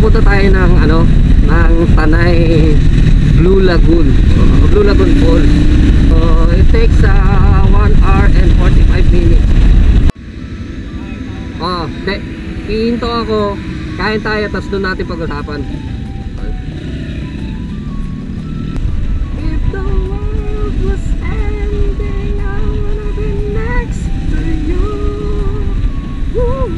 papunta tayo ng ano, ng Tanay Blue Lagoon, Blue Lagoon Falls. So it takes 1 hour and 45 minutes. Hihinto ako, kain tayo, tapos doon natin pag-usapan. If the world was ending, I wanna be next to you. Woo.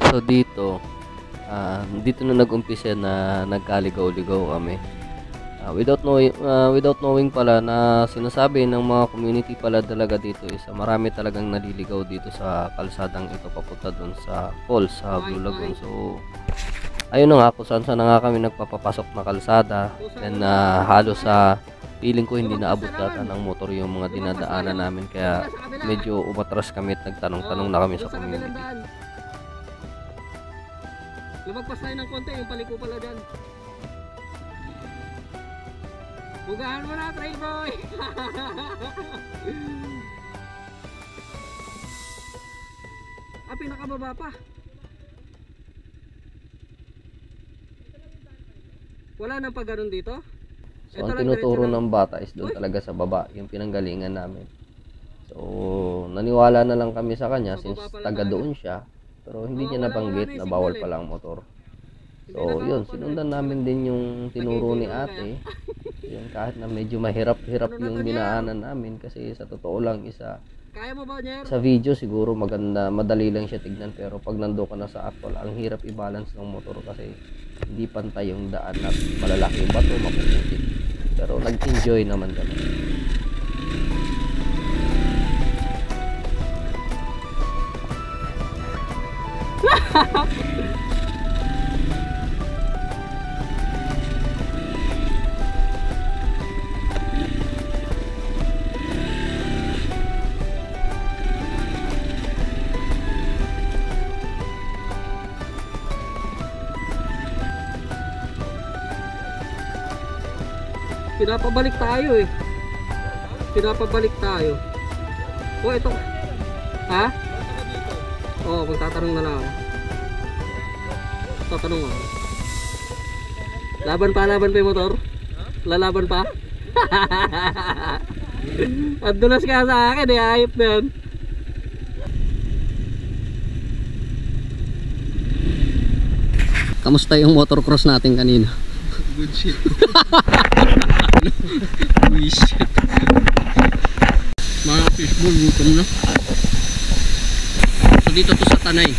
So dito na nag-umpisa na nagkaligaw-ligaw kami. Without knowing pala na sinasabi ng mga community pala talaga dito is marami talagang naliligaw dito sa kalsadang ito papunta doon sa falls sa Blue Lagoon. So ayun na nga, kung saan na nga kami nagpapapasok na kalsada, and halos sa feeling ko hindi naabot yata ng motor yung mga dinadaanan namin, kaya medyo umatras kami at nagtanong-tanong na kami sa community. Lumagpas tayo ng konti, yung paliko pala dyan. Bugahan mo na, trail boy! Pinakababa pa. Wala nang pagganon dito? So ang tinuturo ng bata is doon talaga sa baba, yung pinanggalingan namin. So naniwala na lang kami sa kanya since taga doon siya. Pero hindi niya nabanggit na bawal pala ang motor. So yun, sinundan namin din yung tinuro ni ate. Yun, kahit na medyo mahirap-hirap yung dinaanan namin kasi sa totoo lang sa video siguro maganda, madali lang siya tignan, pero pag nando ka na sa actual, ang hirap i-balance ng motor kasi hindi pantay yung daan at malalaki yung bato, mapuputik. Pero nag-enjoy naman kami. Pinapabalik tayo eh. Pinapabalik tayo. Oh, ito. Ha? Oh, magtatanong na lang ako. Tatanong ako. Laban pa yung motor? Lalaban pa? At dulas ka sa akin eh, ayop na yan. Kamusta yung motocross natin kanina? Good shit. Good shit. Mga fishball, gutom na. So dito to sa Tanay.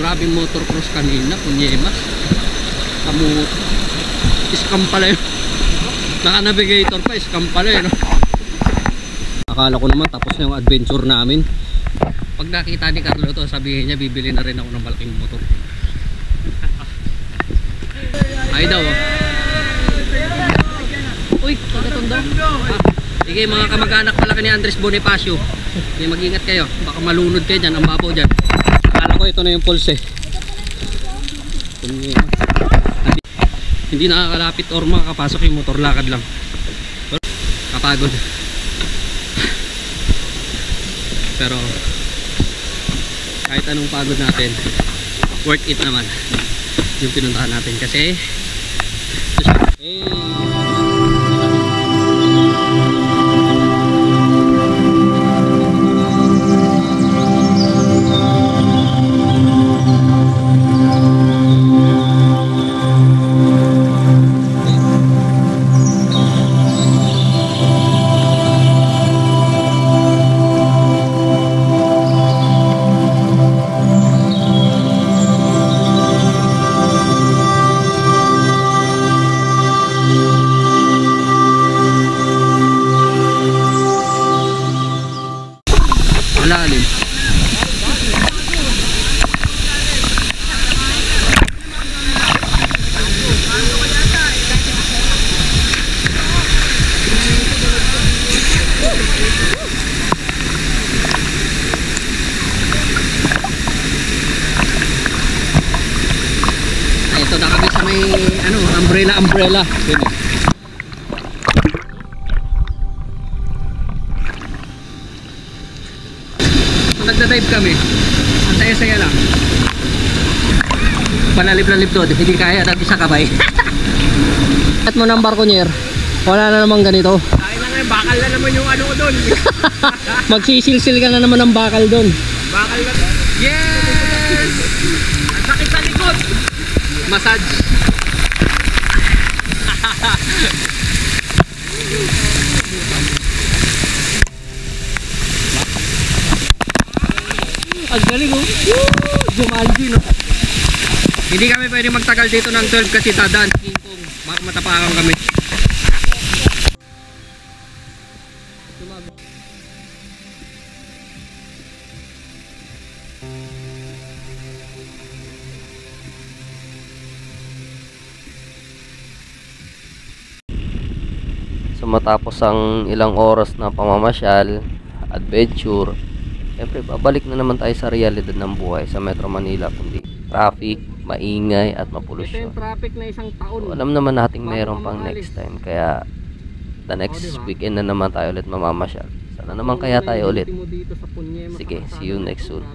Grabing motocross kanina, punyemas. Kamut. Scam pala yun. Naka-navigator pa, scam pala yun. Akala ko naman tapos na yung adventure namin. Pag nakita ni Carlo to, sabihin niya bibili na rin ako ng malaking motor. Ay daw oh. Uy, taga-Tondo. Sige, mga kamag-anak pala ka ni Andres Bonifacio. Sige, mag-ingat kayo, baka malunod kayo dyan, ang babaw dyan. Akala ko ito na yung pulse eh. Hindi nakakalapit or makakapasok yung motor, lakad lang. Kapagod. Pero kahit anong pagod natin, worth it naman yung pinuntahan natin kasi malalim. Ito na kami sa may ano, umbrella. Yun eh. Nagda-dive kami. Ang saya-saya lang. Panalip-lalip doon, hindi kaya nag-isa kamay. At mo ng barko niyer. Wala na naman ganito. Kaya na ngayon, bakal na naman yung ano ko doon. Magsisilsil ka na naman ng bakal doon. Bakal na. Yes! Ang sakit sa likod. Massage. Ang galing oh. Jumanji no. Hindi kami pwede magtagal dito ng 12 kasi tadaan. Baka matapakan kami. So matapos ang ilang oras na pamamasyal, adventure, siyempre babalik na naman tayo sa realidad ng buhay sa Metro Manila, kundi traffic, maingay at Ito mapolusyon. yung traffic na isang taon. So, alam naman nating mayroon pang next time, kaya the next weekend na naman tayo ulit mamamasyal. Sana naman kaya tayo ulit. Sige, see you next soon.